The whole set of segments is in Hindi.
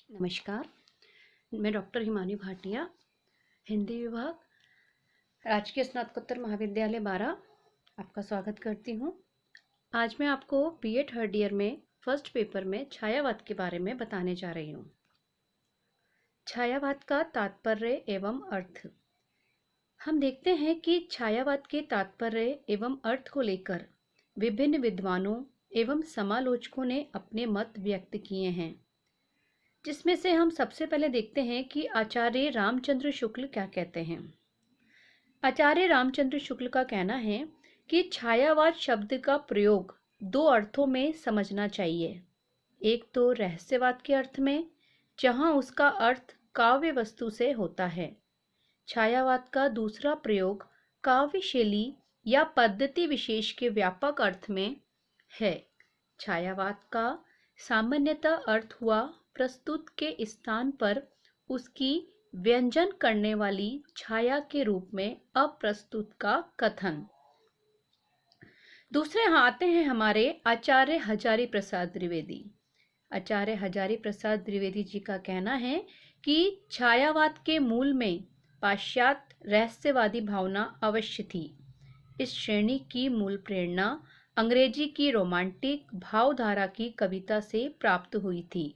नमस्कार। मैं डॉक्टर हिमानी भाटिया, हिंदी विभाग, राजकीय स्नातकोत्तर महाविद्यालय बारा आपका स्वागत करती हूँ। आज मैं आपको बीए थर्ड ईयर में फर्स्ट पेपर में छायावाद के बारे में बताने जा रही हूँ। छायावाद का तात्पर्य एवं अर्थ। हम देखते हैं कि छायावाद के तात्पर्य एवं अर्थ को लेकर विभिन्न विद्वानों एवं समालोचकों ने अपने मत व्यक्त किए हैं, जिसमें से हम सबसे पहले देखते हैं कि आचार्य रामचंद्र शुक्ल क्या कहते हैं। आचार्य रामचंद्र शुक्ल का कहना है कि छायावाद शब्द का प्रयोग दो अर्थों में समझना चाहिए। एक तो रहस्यवाद के अर्थ में, जहां उसका अर्थ काव्य वस्तु से होता है। छायावाद का दूसरा प्रयोग काव्य शैली या पद्धति विशेष के व्यापक अर्थ में है। छायावाद का सामान्यतः अर्थ हुआ प्रस्तुत के स्थान पर उसकी व्यंजन करने वाली छाया के रूप में अप्रस्तुत का कथन। दूसरे आते हैं हमारे आचार्य हजारी प्रसाद द्विवेदी। आचार्य हजारी प्रसाद द्विवेदी जी का कहना है कि छायावाद के मूल में पाश्चात्य रहस्यवादी भावना अवश्य थी। इस श्रेणी की मूल प्रेरणा अंग्रेजी की रोमांटिक भावधारा की कविता से प्राप्त हुई थी,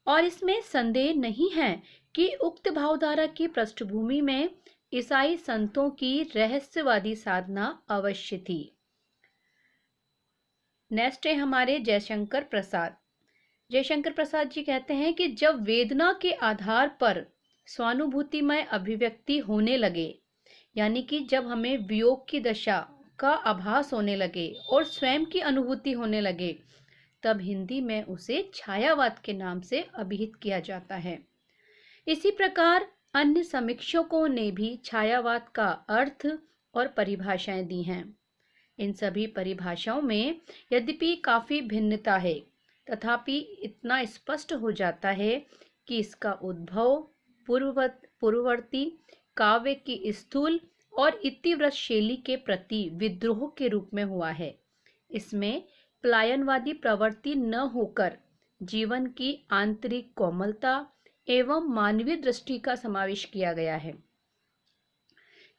और इसमें संदेह नहीं है कि उक्त भावधारा की पृष्ठभूमि में ईसाई संतों की रहस्यवादी साधना अवश्य थी। नेक्स्ट है हमारे जयशंकर प्रसाद। जयशंकर प्रसाद जी कहते हैं कि जब वेदना के आधार पर स्वानुभूतिमय अभिव्यक्ति होने लगे, यानी कि जब हमें वियोग की दशा का आभास होने लगे और स्वयं की अनुभूति होने लगे, तब हिंदी में उसे छायावाद के नाम से अभिहित किया जाता है। इसी प्रकार अन्य समीक्षकों ने भी छायावाद का अर्थ और परिभाषाएं दी हैं। इन सभी परिभाषाओं में यद्यपि काफी भिन्नता है, तथापि इतना स्पष्ट हो जाता है कि इसका उद्भव पूर्ववर्ती काव्य की स्थूल और इतिवृत्त शैली के प्रति विद्रोह के रूप में हुआ है। इसमें पलायनवादी प्रवृत्ति न होकर जीवन की आंतरिक कोमलता एवं मानवीय दृष्टि का समावेश किया गया है।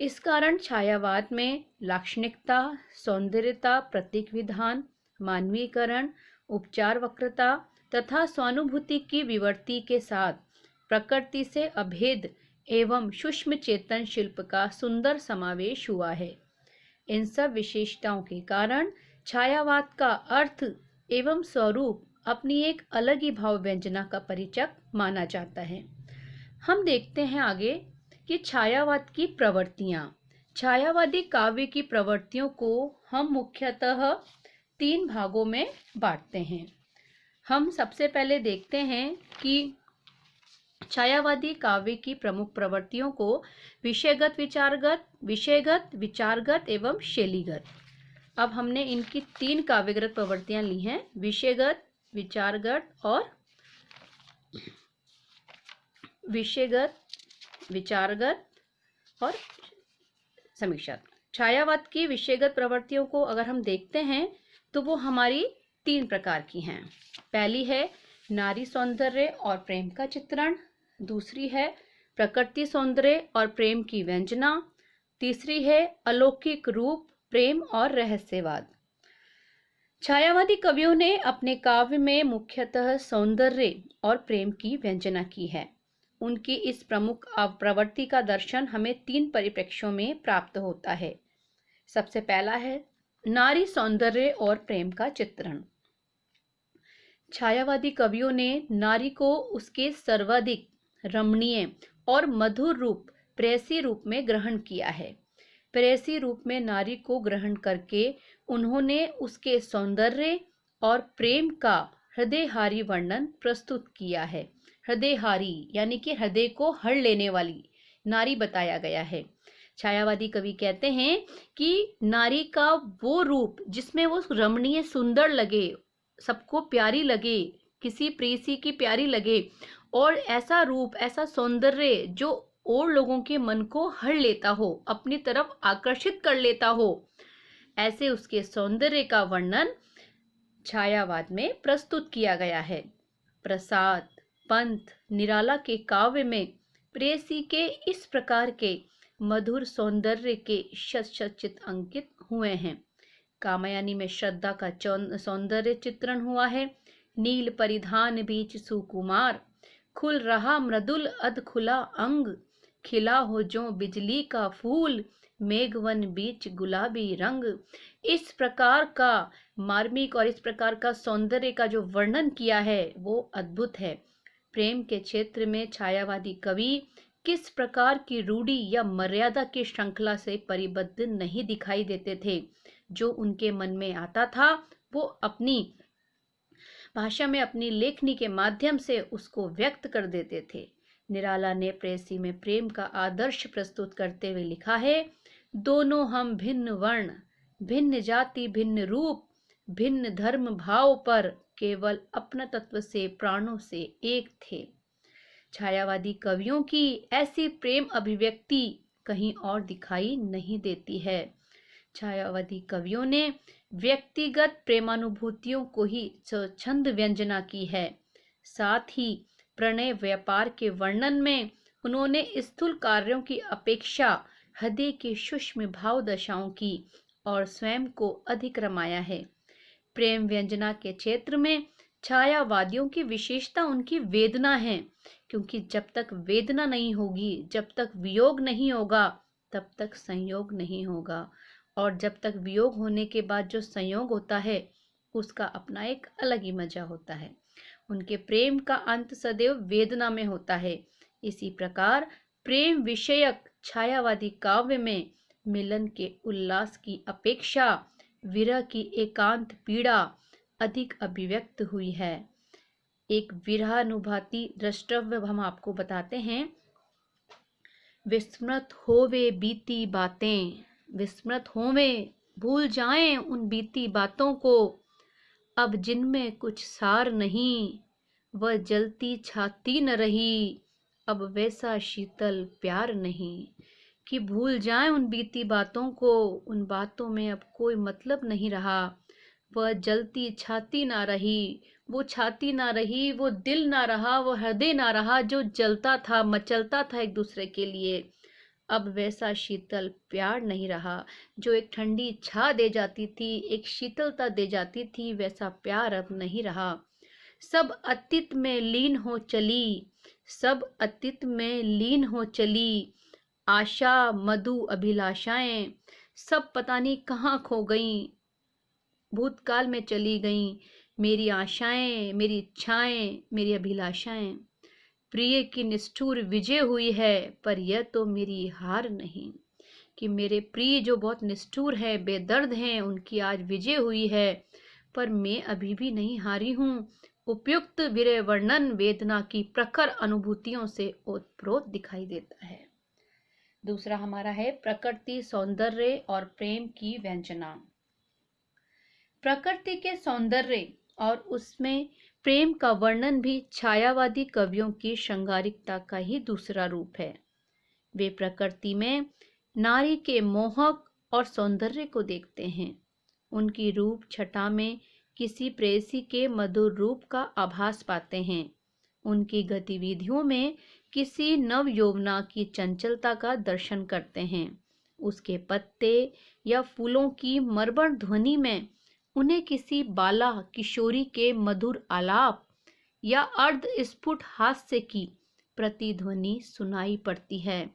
इस कारण छायावाद में लाक्षणिकता, सौंदर्यता, प्रतीक विधान, मानवीकरण, उपचार वक्रता तथा स्वानुभूति की विवर्ती के साथ प्रकृति से अभेद एवं सूक्ष्म चेतन शिल्प का सुंदर समावेश हुआ है। इन सब विशेषताओं के कारण छायावाद का अर्थ एवं स्वरूप अपनी एक अलग ही भाव व्यंजना का परिचय माना जाता है। हम देखते हैं आगे कि छायावाद की प्रवृत्तियां। छायावादी काव्य की प्रवृत्तियों को हम मुख्यतः 3 भागों में बांटते हैं। हम सबसे पहले देखते हैं कि छायावादी काव्य की प्रमुख प्रवृत्तियों को विषयगत, विचारगत एवं शैलीगत। अब हमने इनकी 3 काव्यगत प्रवृत्तियां ली हैं, विषयगत, विचारगत और समीक्षा। छायावाद की विषयगत प्रवृत्तियों को अगर हम देखते हैं तो वो हमारी 3 प्रकार की हैं। पहली है नारी सौंदर्य और प्रेम का चित्रण, दूसरी है प्रकृति सौंदर्य और प्रेम की व्यंजना, तीसरी है अलौकिक रूप, प्रेम और रहस्यवाद। छायावादी कवियों ने अपने काव्य में मुख्यतः सौंदर्य और प्रेम की व्यंजना की है। उनकी इस प्रमुख प्रवृत्ति का दर्शन हमें 3 परिप्रेक्ष्यों में प्राप्त होता है। सबसे पहला है नारी सौंदर्य और प्रेम का चित्रण। छायावादी कवियों ने नारी को उसके सर्वाधिक रमणीय और मधुर रूप प्रेयसी रूप में ग्रहण किया है। प्रेयसी रूप में नारी को ग्रहण करके उन्होंने उसके सौंदर्य और प्रेम का हृदयहारी वर्णन प्रस्तुत किया है। हृदयहारी यानी कि हृदय को हर लेने वाली नारी बताया गया है। छायावादी कवि कहते हैं कि नारी का वो रूप जिसमें वो रमणीय, सुंदर लगे, सबको प्यारी लगे, किसी प्रेयसी की प्यारी लगे, और ऐसा रूप, ऐसा सौंदर्य जो और लोगों के मन को हर लेता हो, अपनी तरफ आकर्षित कर लेता हो, ऐसे उसके सौंदर्य का वर्णन छायावाद में प्रस्तुत किया गया है। प्रसाद, पंत निराला के काव्य में प्रेयसी के इस प्रकार के मधुर सौंदर्य के शत शत चित्र अंकित हुए हैं। कामयानी में श्रद्धा का सौंदर्य चित्रण हुआ है। नील परिधान बीच सुकुमार, खुल रहा मृदुल अध खुला अंग, खिला हो जो बिजली का फूल, मेघवन बीच गुलाबी रंग। इस प्रकार का मार्मिक और इस प्रकार का सौंदर्य का जो वर्णन किया है वो अद्भुत है। प्रेम के क्षेत्र में छायावादी कवि किस प्रकार की रूढ़ि या मर्यादा की श्रृंखला से परिबद्ध नहीं दिखाई देते थे। जो उनके मन में आता था वो अपनी भाषा में अपनी लेखनी के माध्यम से उसको व्यक्त कर देते थे। निराला ने प्रेयसी में प्रेम का आदर्श प्रस्तुत करते हुए लिखा है, दोनों हम भिन्न वर्ण, भिन्न जाति, भिन्न रूप, भिन्न धर्म भाव पर केवल अपना तत्व से प्राणों से एक थे। छायावादी कवियों की ऐसी प्रेम अभिव्यक्ति कहीं और दिखाई नहीं देती है। छायावादी कवियों ने व्यक्तिगत प्रेमानुभूतियों को ही स्वच्छंद व्यंजना की है। साथ ही प्रणय व्यापार के वर्णन में उन्होंने स्थूल कार्यों की अपेक्षा हृदय की सूक्ष्म भाव दशाओं की और स्वयं को अधिक रमाया है। प्रेम व्यंजना के क्षेत्र में छायावादियों की विशेषता उनकी वेदना है, क्योंकि जब तक वेदना नहीं होगी, जब तक वियोग नहीं होगा, तब तक संयोग नहीं होगा। और जब तक वियोग होने के बाद जो संयोग होता है उसका अपना एक अलग ही मजा होता है। उनके प्रेम का अंत सदैव वेदना में होता है। इसी प्रकार प्रेम विषयक छायावादी काव्य में मिलन के उल्लास की अपेक्षा विरह की एकांत पीड़ा अधिक अभिव्यक्त हुई है। एक विरहानुभूति द्रष्टव्य हम आपको बताते हैं। विस्मृत होवे बीती बातें, विस्मृत होवें, भूल जाएं उन बीती बातों को, अब जिनमें कुछ सार नहीं, वह जलती छाती न रही, अब वैसा शीतल प्यार नहीं। कि भूल जाएं उन बीती बातों को, उन बातों में अब कोई मतलब नहीं रहा। वह जलती छाती ना रही, वो छाती ना रही, वो दिल ना रहा, वो हृदय ना रहा जो जलता था, मचलता था एक दूसरे के लिए। अब वैसा शीतल प्यार नहीं रहा। जो एक ठंडी छा दे जाती थी, एक शीतलता दे जाती थी, वैसा प्यार अब नहीं रहा। सब अतीत में लीन हो चली, सब अतीत में लीन हो चली, आशा मधु अभिलाषाएं सब पता नहीं कहाँ खो गईं, भूतकाल में चली गईं। मेरी आशाएं, मेरी इच्छाएं, मेरी अभिलाषाएं। प्रिय की निष्ठुर विजय हुई है, पर यह तो मेरी हार नहीं। कि मेरे प्रिय जो बहुत निष्ठुर है, बेदर्द हैं, उनकी आज विजय हुई है, पर मैं अभी भी नहीं हारी हूँ। उपयुक्त विरह वर्णन वेदना की प्रखर अनुभूतियों से ओतप्रोत दिखाई देता है। दूसरा हमारा है प्रकृति, सौंदर्य और प्रेम की व्यंजना। प्रकृति के सौंदर्य और उसमें प्रेम का वर्णन भी छायावादी कवियों की श्रृंगारिकता का ही दूसरा रूप है। वे प्रकृति में नारी के मोहक और सौंदर्य को देखते हैं। उनकी रूप छटा में किसी प्रेयसी के मधुर रूप का आभास पाते हैं। उनकी गतिविधियों में किसी नव यौवना की चंचलता का दर्शन करते हैं। उसके पत्ते या फूलों की मरमर ध्वनि में उन्हें किसी बाला किशोरी के मधुर आलाप या अर्ध स्फुट हास्य की प्रतिध्वनि सुनाई पड़ती है।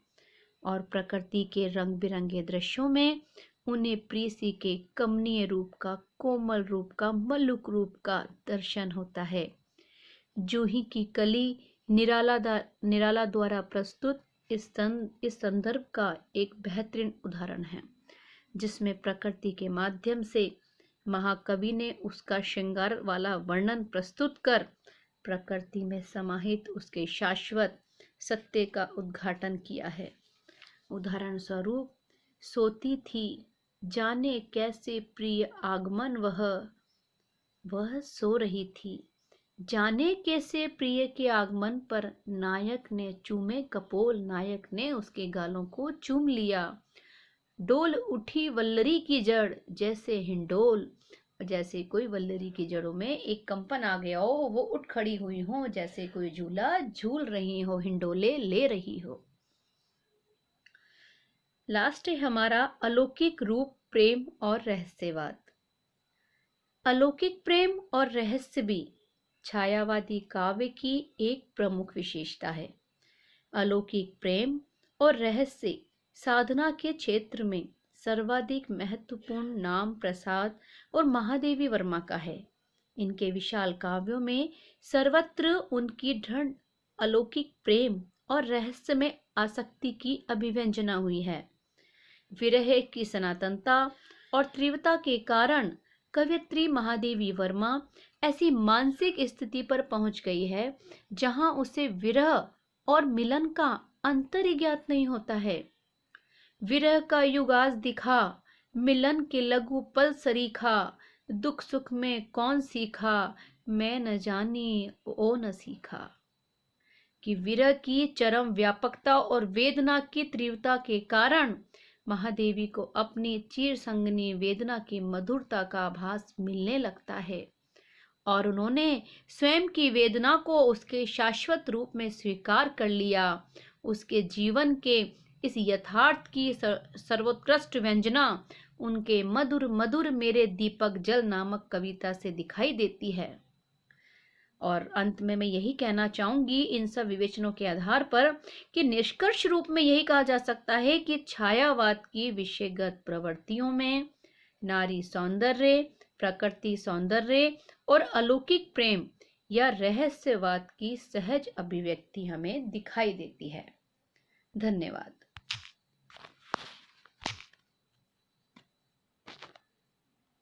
और प्रकृति के रंग बिरंगे दृश्यों में उन्हें प्रेयसी के कमनीय रूप का, कोमल रूप का, मल्लुक रूप का दर्शन होता है। जूही की कली निराला द्वारा प्रस्तुत इस संदर्भ का एक बेहतरीन उदाहरण है, जिसमें प्रकृति के माध्यम से महाकवि ने उसका श्रृंगार वाला वर्णन प्रस्तुत कर प्रकृति में समाहित उसके शाश्वत सत्य का उद्घाटन किया है। उदाहरण स्वरूप, सोती थी जाने कैसे प्रिय आगमन, वह सो रही थी, जाने कैसे प्रिय के आगमन पर नायक ने चूमे कपोल, नायक ने उसके गालों को चूम लिया। डोल उठी वल्लरी की जड़ जैसे हिंडोल, जैसे कोई वल्लरी की जड़ों में एक कंपन आ गया हो, वो उठ खड़ी हुई हो, जैसे कोई झूला झूल रही हो, हिंडोले ले रही हो। लास्ट है हमारा अलौकिक रूप, प्रेम और रहस्यवाद। अलौकिक प्रेम और रहस्य भी छायावादी काव्य की एक प्रमुख विशेषता है। अलौकिक प्रेम और रहस्य साधना के क्षेत्र में सर्वाधिक महत्वपूर्ण नाम प्रसाद और महादेवी वर्मा का है। इनके विशाल काव्यों में सर्वत्र उनकी दृढ़ अलौकिक प्रेम और रहस्य में आसक्ति की अभिव्यंजना हुई है। विरह की सनातनता और तीव्रता के कारण कवयित्री महादेवी वर्मा ऐसी मानसिक स्थिति पर पहुंच गई है जहां उसे विरह और मिलन का अंतर ही ज्ञात नहीं होता है। विरह का युग आज दिखा, मिलन के लघु पल सरीखा, दुख सुख में कौन सीखा, मैं न जानी ओ न सीखा। कि विरह की चरम व्यापकता और वेदना की तीव्रता के कारण महादेवी को अपनी चिर संगनी वेदना की मधुरता का आभास मिलने लगता है और उन्होंने स्वयं की वेदना को उसके शाश्वत रूप में स्वीकार कर लिया। उसके जीवन के इस यथार्थ की सर्वोत्कृष्ट व्यंजना उनके मधुर मधुर मेरे दीपक जल नामक कविता से दिखाई देती है। और अंत में मैं यही कहना चाहूंगी इन सब विवेचनों के आधार पर कि निष्कर्ष रूप में यही कहा जा सकता है कि छायावाद की विषयगत प्रवृत्तियों में नारी सौंदर्य, प्रकृति सौंदर्य और अलौकिक प्रेम या रहस्यवाद की सहज अभिव्यक्ति हमें दिखाई देती है। धन्यवाद।